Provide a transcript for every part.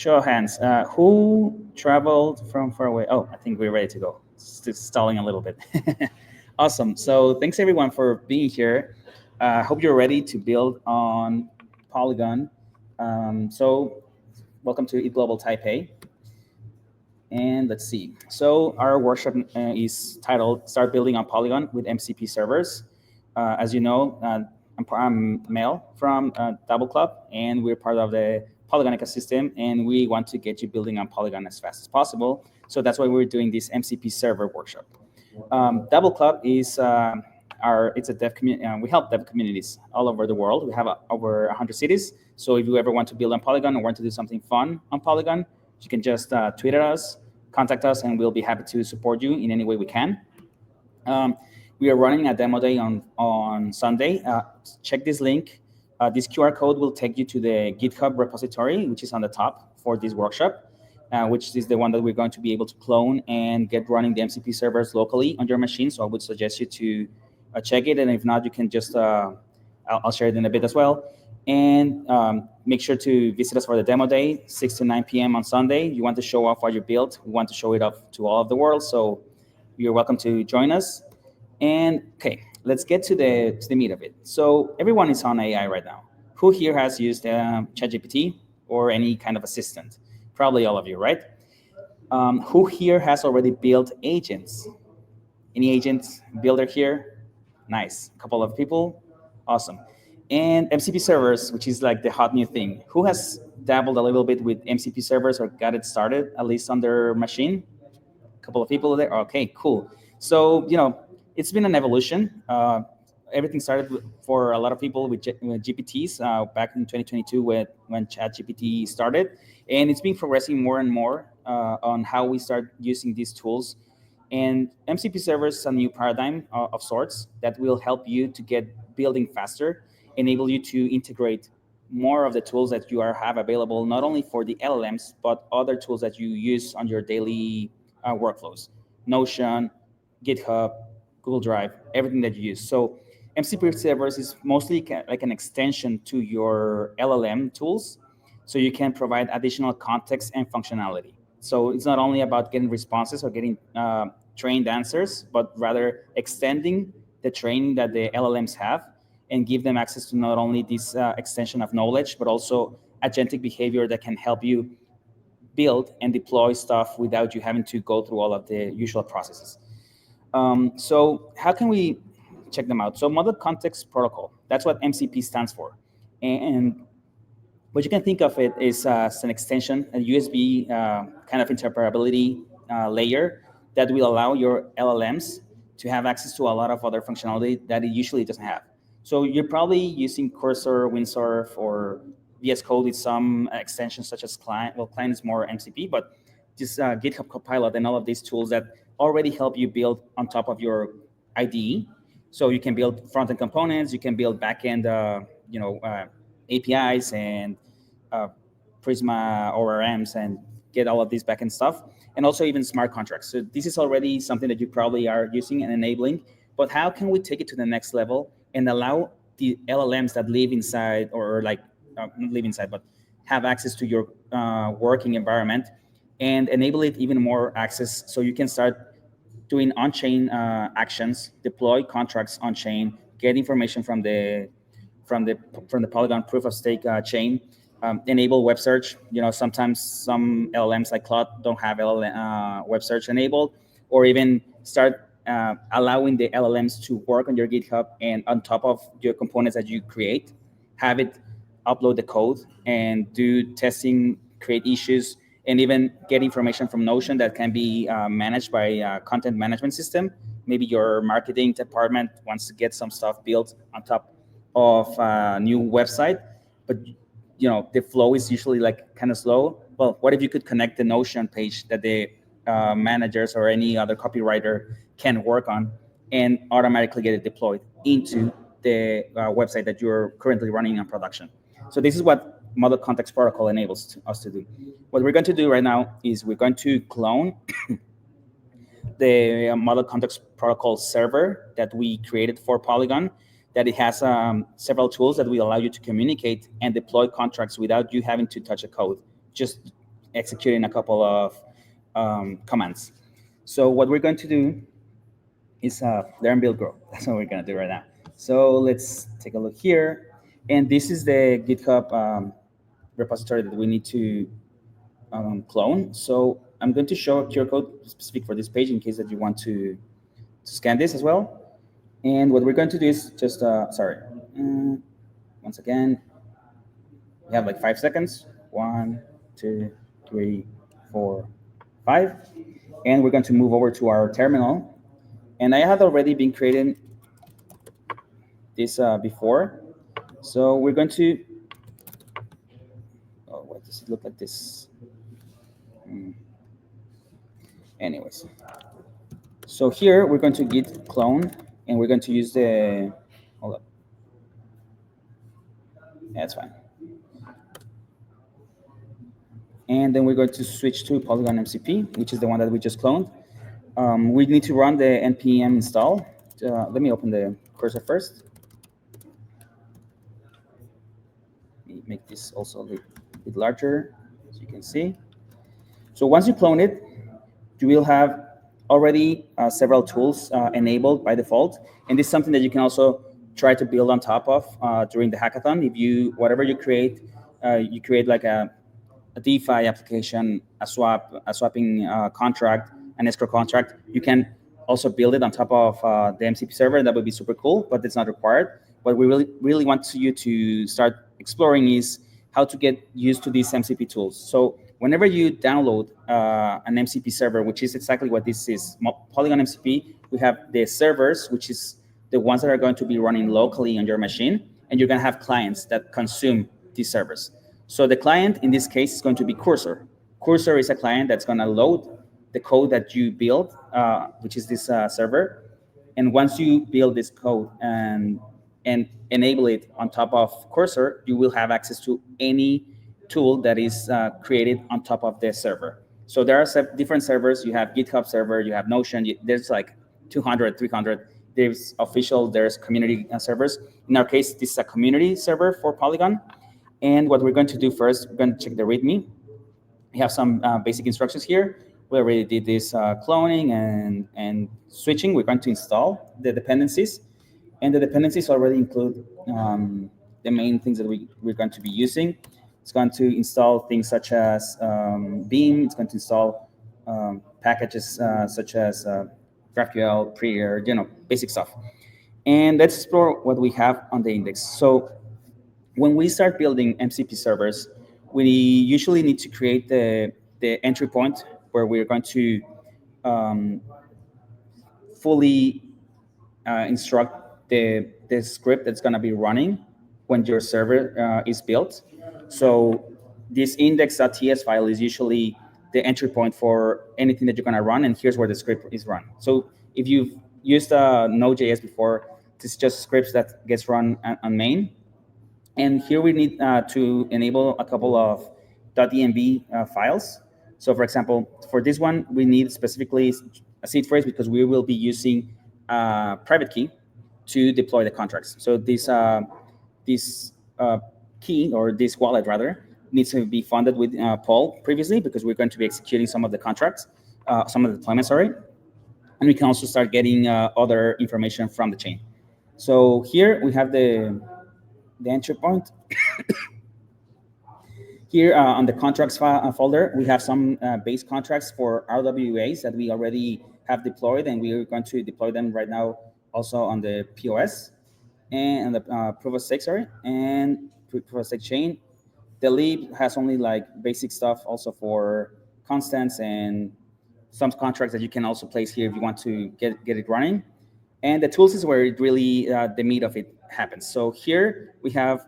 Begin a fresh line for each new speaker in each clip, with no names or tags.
Show of hands. Who traveled from far away? Oh, I think we're ready to go. Just stalling a little bit. Awesome. So thanks everyone for being here. Hope you're ready to build on Polygon. So welcome to Eat Global Taipei. And let's see. So our workshop is titled "Start Building on Polygon with MCP Servers." As you know, I'm Mel from Dabl Club, and we're part of the Polygon ecosystem, and we want to get you building on Polygon as fast as possible. So that's why we're doing this MCP Server workshop. Dabl Club is it's a dev community. We help dev communities all over the world. We have over 100 cities. So if you ever want to build on Polygon or want to do something fun on Polygon, you can just tweet at us, contact us, and we'll be happy to support you in any way we can. We are running a demo day on Sunday. Check this link. This QR code will take you to the GitHub repository, which is on the top for this workshop, which is the one that we're going to be able to clone and get running the MCP servers locally on your machine. So I would suggest you to check it. And if not, you can just, I'll share it in a bit as well. And make sure to visit us for the demo day, 6 to 9 p.m. on Sunday. You want to show off what you built. We want to show it off to all of the world. So you're welcome to join us. And okay, let's get to the meat of it. So everyone is on AI right now. Who here has used ChatGPT or any kind of assistant? Probably all of you, right? Who here has already built agents? Any agents builder here? Nice, a couple of people, awesome. And MCP servers, which is like the hot new thing. Who has dabbled a little bit with MCP servers or got it started, at least on their machine? A couple of people there, okay, cool. So, it's been an evolution. Everything started for a lot of people with GPTs back in 2022 when ChatGPT started. And it's been progressing more and more on how we start using these tools. And MCP servers is a new paradigm of sorts that will help you to get building faster, enable you to integrate more of the tools that you have available, not only for the LLMs, but other tools that you use on your daily workflows. Notion, GitHub, Google Drive, everything that you use. So MCP servers is mostly like an extension to your LLM tools, so you can provide additional context and functionality. So it's not only about getting responses or getting trained answers, but rather extending the training that the LLMs have and give them access to not only this extension of knowledge, but also agentic behavior that can help you build and deploy stuff without you having to go through all of the usual processes. So how can we check them out? So Model Context Protocol, that's what MCP stands for. And what you can think of it is as an extension, a USB kind of interoperability layer that will allow your LLMs to have access to a lot of other functionality that it usually doesn't have. So you're probably using Cursor, Windsurf, or VS Code with some extensions such as Client. Well, Client is more MCP, but just GitHub Copilot and all of these tools that already help you build on top of your IDE. So you can build front-end components, you can build back-end, APIs and Prisma ORMs and get all of these back-end stuff, and also even smart contracts. So this is already something that you probably are using and enabling, but how can we take it to the next level and allow the LLMs that live inside or not live inside, but have access to your working environment and enable it even more access so you can start doing on-chain actions, deploy contracts on-chain, get information from the Polygon proof of stake chain, enable web search. Sometimes some LLMs like Claude don't have web search enabled, or even start allowing the LLMs to work on your GitHub and on top of your components that you create, have it upload the code and do testing, create issues, and even get information from Notion that can be managed by a content management system. Maybe your marketing department wants to get some stuff built on top of a new website, but the flow is usually like kind of slow. Well, what if you could connect the Notion page that the managers or any other copywriter can work on and automatically get it deployed into the website that you're currently running on production? So this is what Model Context Protocol enables us to do. What we're going to do right now is we're going to clone the Model Context Protocol server that we created for Polygon, that it has several tools that will allow you to communicate and deploy contracts without you having to touch a code. Just executing a couple of commands. So what we're going to do is learn, build, grow. That's what we're going to do right now. So let's take a look here. And this is the GitHub repository that we need to clone. So I'm going to show a QR code specific for this page in case that you want to scan this as well. And what we're going to do is just, once again, we have like 5 seconds. 1, 2, 3, 4, 5. And we're going to move over to our terminal. And I had already been creating this before. So we're going to, oh, why does it look like this? Anyways. So here we're going to git clone, and we're going to use the, hold up. That's fine. And then we're going to switch to Polygon MCP, which is the one that we just cloned. We need to run the npm install. Let me open the cursor first. Let me make this also a bit larger, so you can see. So once you clone it, you will have already several tools enabled by default. And this is something that you can also try to build on top of during the hackathon. If you, whatever you create like a DeFi application, a swapping contract, an escrow contract, you can also build it on top of the MCP server. That would be super cool, but it's not required. What we really want you to start exploring is how to get used to these MCP tools. So whenever you download an MCP server, which is exactly what this is, Polygon MCP, we have the servers, which is the ones that are going to be running locally on your machine, and you're going to have clients that consume these servers. So the client in this case is going to be Cursor. Cursor is a client that's going to load the code that you build, which is this server. And once you build this code and enable it on top of Cursor, you will have access to any tool that is created on top of the server. So there are different servers. You have GitHub server, you have Notion. There's like 200, 300. There's official, there's community servers. In our case, this is a community server for Polygon. And what we're going to do first, we're going to check the README. We have some basic instructions here. We already did this cloning and switching. We're going to install the dependencies. And the dependencies already include the main things that we're going to be using. It's going to install things such as Beam. It's going to install packages such as GraphQL, Prettier, basic stuff. And let's explore what we have on the index. So when we start building MCP servers, we usually need to create the entry point where we're going to fully instruct the script that's going to be running when your server is built. So this index.ts file is usually the entry point for anything that you're going to run, and here's where the script is run. So if you've used Node.js before, this is just scripts that gets run on main. And here we need to enable a couple of .env files. So for example, for this one, we need specifically a seed phrase because we will be using a private key to deploy the contracts. So this key, or this wallet rather, needs to be funded with Paul previously because we're going to be executing some of the contracts, some of the deployments, sorry. And we can also start getting other information from the chain. So here we have the entry point. Here on the contracts folder, we have some base contracts for RWAs that we already have deployed, and we are going to deploy them right now also on the POS and on the proof of stake, sorry, and proof of stake chain. The lib has only like basic stuff also for constants and some contracts that you can also place here if you want to get it running. And the tools is where it really, the meat of it happens. So here we have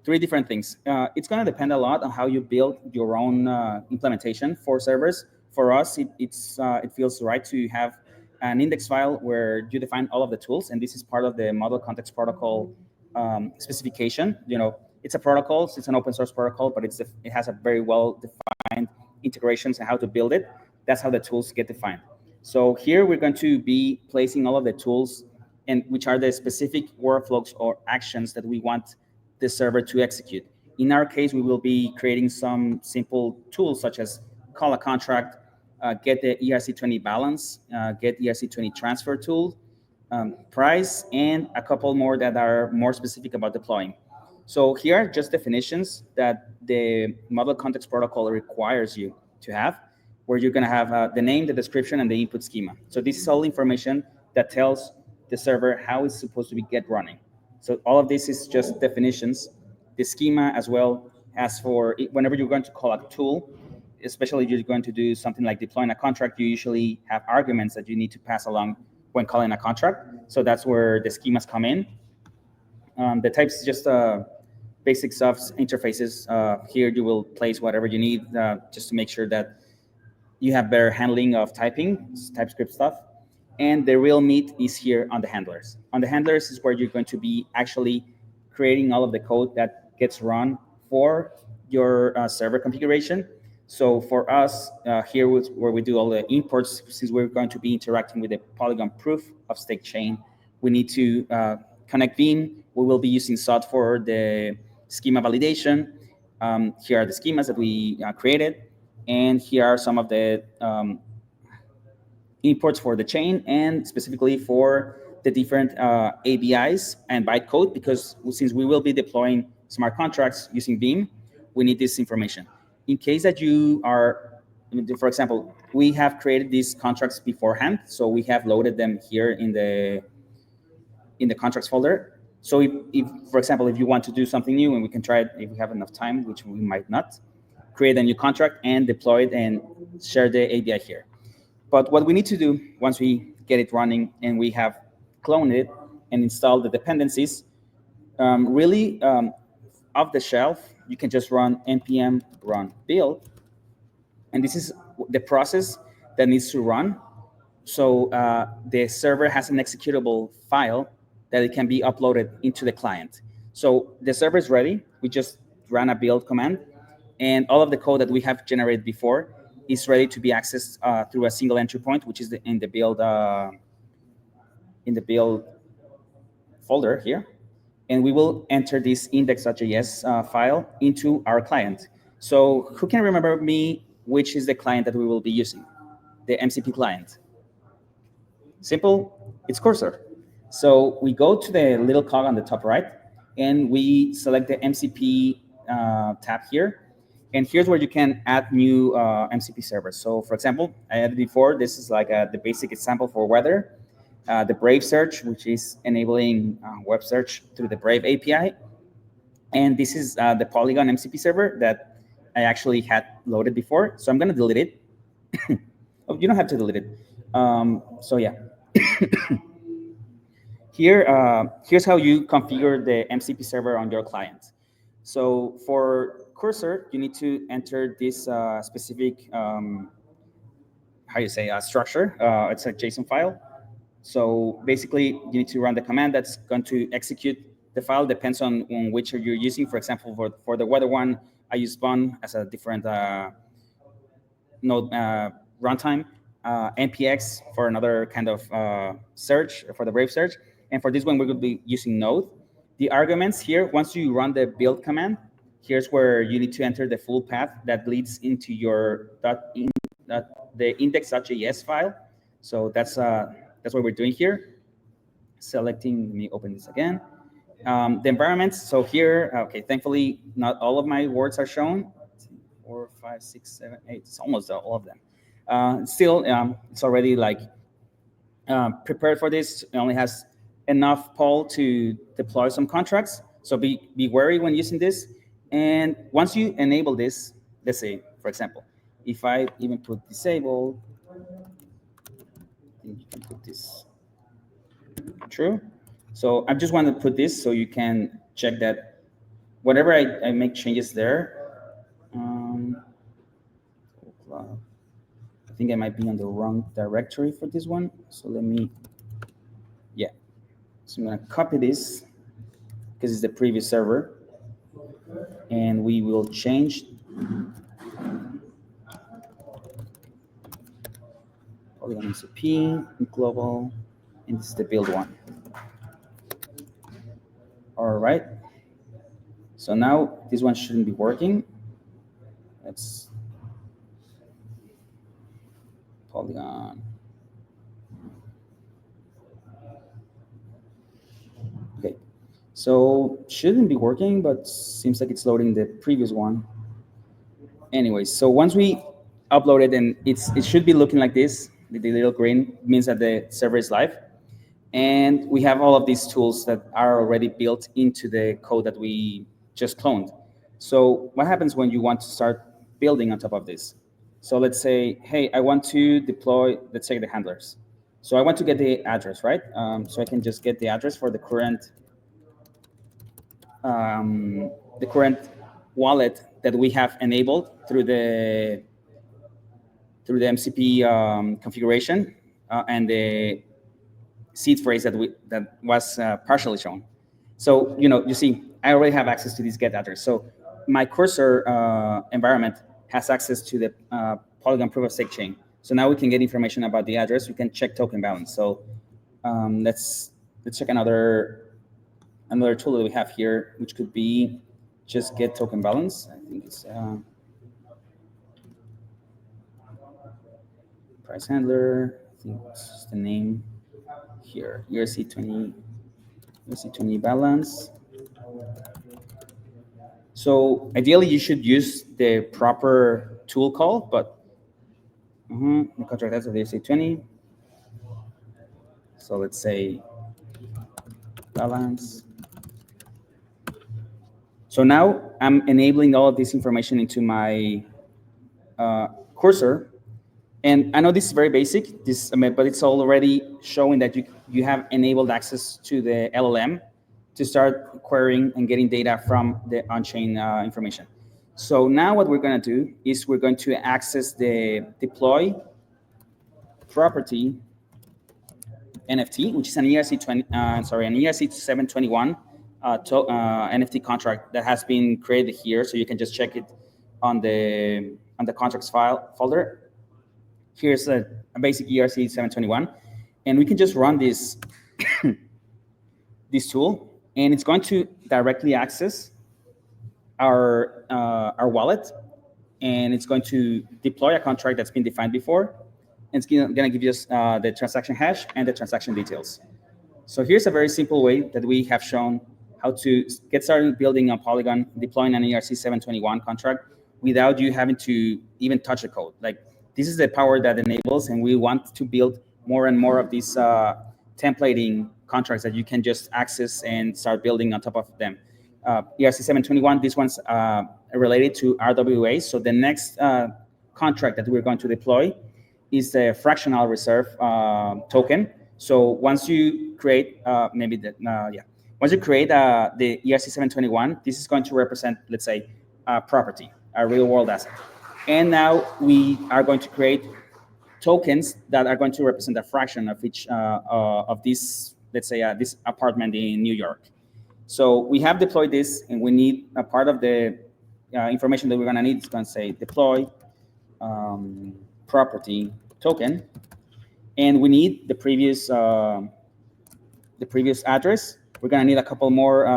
3 different things. It's going to depend a lot on how you build your own implementation for servers. For us, it feels right to have an index file where you define all of the tools, and this is part of the Model Context Protocol specification. It's a protocol, so it's an open source protocol, but it has a very well-defined integrations and how to build it. That's how the tools get defined. So here we're going to be placing all of the tools, and which are the specific workflows or actions that we want the server to execute. In our case, we will be creating some simple tools such as call a contract, get the ERC20 balance, get ERC20 transfer tool, price, and a couple more that are more specific about deploying. So here are just definitions that the model context protocol requires you to have, where you're going to have the name, the description, and the input schema. So this is all information that tells the server how it's supposed to be get running. So all of this is just definitions. The schema as well as for whenever you're going to call a tool, especially if you're going to do something like deploying a contract, you usually have arguments that you need to pass along when calling a contract. So that's where the schemas come in. The types is just basic stuff, interfaces. Here you will place whatever you need just to make sure that you have better handling of typing, TypeScript stuff. And the real meat is here on the handlers. On the handlers is where you're going to be actually creating all of the code that gets run for your server configuration. So for us, here where we do all the imports, since we're going to be interacting with the Polygon proof of stake chain, we need to connect Veeam. We will be using SOT for the schema validation. Here are the schemas that we created. And here are some of the imports for the chain and specifically for the different ABIs and bytecode, because since we will be deploying smart contracts using Veeam, we need this information. In case that you are, for example, we have created these contracts beforehand, so we have loaded them here in the contracts folder. So if, for example, if you want to do something new, and we can try it if we have enough time, which we might not, create a new contract and deploy it and share the ABI here. But what we need to do once we get it running and we have cloned it and installed the dependencies, really off the shelf, you can just run npm run build. And this is the process that needs to run. So the server has an executable file that it can be uploaded into the client. So the server is ready. We just ran a build command, and all of the code that we have generated before is ready to be accessed through a single entry point, which is in the build folder here. And we will enter this index.js file into our client. So who can remember me which is the client that we will be using? The MCP client. Simple, it's Cursor. So we go to the little cog on the top right, and we select the MCP tab here. And here's where you can add new MCP servers. So for example, I added before, this is like the basic example for weather. The Brave search, which is enabling web search through the Brave API. And this is the Polygon MCP server that I actually had loaded before. So I'm going to delete it. Oh, you don't have to delete it. So yeah. Here's how you configure the MCP server on your client. So for Cursor, you need to enter this specific, structure. It's a JSON file. So basically, you need to run the command that's going to execute the file. Depends on which you're using. For example, for the weather one, I use Bun as a different node runtime. npx for another kind of search, for the Brave search. And for this one, we're going to be using Node. The arguments here, once you run the build command, here's where you need to enter the full path that leads into your the index.js file. So that's what we're doing here. Selecting, let me open this again. The environments. So here, okay, thankfully, not all of my words are shown. 4, 5, 6, 7, 8. It's almost all of them. Still, it's already like prepared for this. It only has enough poll to deploy some contracts. So be wary when using this. And once you enable this, let's say, for example, if I even put disable, I think you can put this true. So I just want to put this so you can check that whenever I make changes there. I think I might be on the wrong directory for this one. So let me, yeah. So I'm going to copy this because it's the previous server. And we will change Polygon MCP, global, and this is the build one. All right. So now this one shouldn't be working. Let's Polygon. Okay, so shouldn't be working, but seems like it's loading the previous one. Anyway, so once we upload it, and it should be looking like this. The little green means that the server is live. And we have all of these tools that are already built into the code that we just cloned. So what happens when you want to start building on top of this? So let's say, hey, I want to deploy, let's say, the handlers. So I want to get the address, right? So I can just get the address for the current wallet that we have enabled through the MCP configuration and the seed phrase that was partially shown. So you see, I already have access to this get address. So my cursor environment has access to the Polygon proof of stake chain. So now we can get information about the address. We can check token balance. So let's check another tool that we have here, which could be just get token balance. I think it's price handler. I think it's the name here. ERC20 balance. So ideally, you should use the proper tool call, but the contract has a ERC20. So let's say balance. So now I'm enabling all of this information into my cursor. And I know this is very basic, but it's already showing that you have enabled access to the LLM to start querying and getting data from the on-chain information. So now what we're going to do is we're going to access the deploy property NFT, which is an ERC721 NFT contract that has been created here. So you can just check it on the contracts folder. Here's a basic ERC721, and we can just run this this tool, and it's going to directly access our wallet, and it's going to deploy a contract that's been defined before, and it's going to give us the transaction hash and the transaction details. So here's a very simple way that we have shown how to get started building on Polygon, deploying an ERC721 contract without you having to even touch the code. Like, this is the power that enables, and we want to build more and more of these templating contracts that you can just access and start building on top of them. ERC721, this one's related to RWA. So the next contract that we're going to deploy is the fractional reserve token. So once you create once you create the ERC721, this is going to represent, let's say, property, a real world asset. And now we are going to create tokens that are going to represent a fraction of each of these, let's say, this apartment in New York. So we have deployed this, and we need a part of the information that we're going to need. It's going to say deploy property token, and we need the previous address. We're going to need a couple more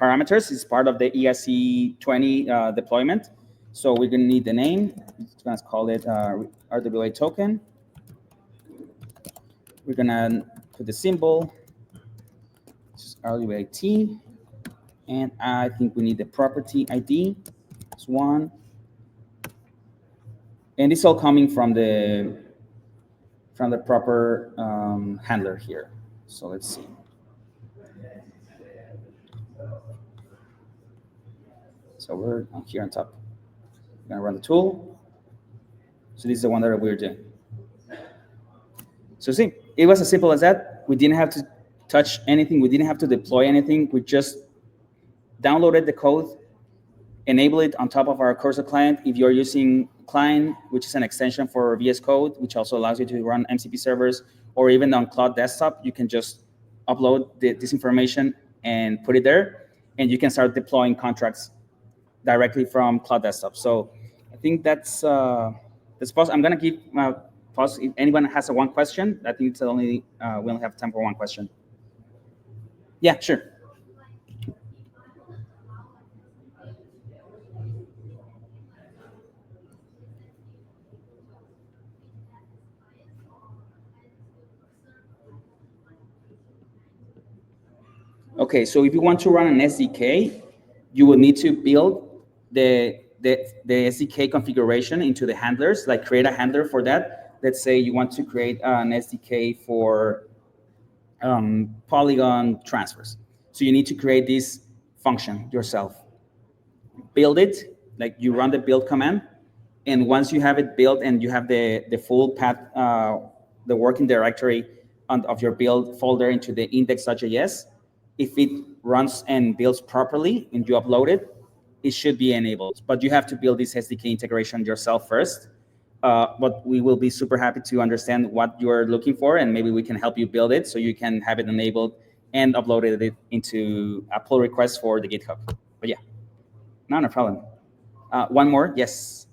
parameters. It's part of the ERC20 deployment. So we're going to need the name. It's going to call it RWA token. We're going to put the symbol, which is RWAT. And I think we need the property ID. It's one. And it's all coming from the proper handler here. So let's see. So we're here on top. We're gonna run the tool. So this is the one that we're doing. So see, it was as simple as that. We didn't have to touch anything. We didn't have to deploy anything. We just downloaded the code, enable it on top of our cursor client. If you're using client, which is an extension for VS Code, which also allows you to run MCP servers, or even on Cloud Desktop, you can just upload this information and put it there, and you can start deploying contracts directly from Cloud Desktop. So I think that's possible. I'm going to give pause if anyone has one question. I think it's only we only have time for one question. Yeah, sure. Okay, so if you want to run an SDK, you will need to build the SDK configuration into the handlers, like create a handler for that. Let's say you want to create an SDK for Polygon transfers. So you need to create this function yourself. Build it, like you run the build command, and once you have it built and you have the full path, the working directory of your build folder into the index.js, if it runs and builds properly and you upload it, it should be enabled. But you have to build this SDK integration yourself first. But we will be super happy to understand what you're looking for, and maybe we can help you build it so you can have it enabled and uploaded it into a pull request for the GitHub. But yeah, no problem. One more, yes.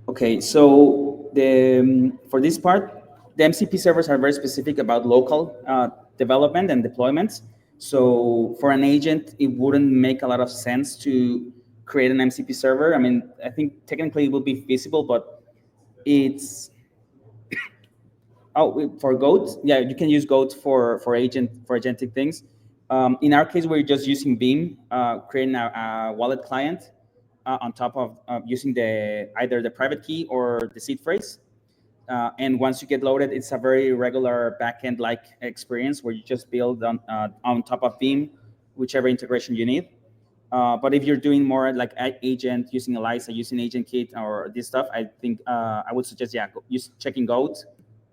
Okay, so for this part, the MCP servers are very specific about local development and deployments. So for an agent, it wouldn't make a lot of sense to create an MCP server. I mean, I think technically it would be feasible, but it's for Goat, yeah, you can use Goat for agentic things. In our case, we're just using Beam, creating a wallet client on top of using either the private key or the seed phrase. And once you get loaded, it's a very regular backend-like experience where you just build on top of Beam, whichever integration you need. But if you're doing more like agent, using ELISA, using agent kit or this stuff, I think I would suggest, yeah, use checking Goat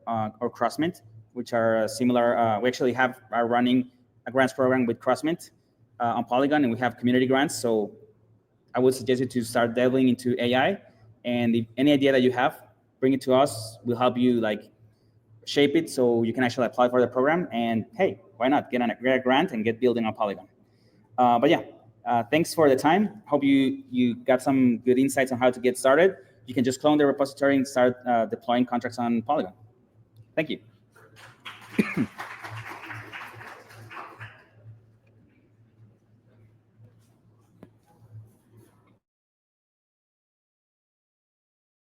or Crossmint, which are similar. We actually are running a grants program with Crossmint on Polygon, and we have community grants. So I would suggest you to start delving into AI. And if any idea that you have, bring it to us. We'll help you like shape it so you can actually apply for the program. And hey, why not get a grant and get building on Polygon? But yeah, thanks for the time. Hope you got some good insights on how to get started. You can just clone the repository and start deploying contracts on Polygon. Thank you.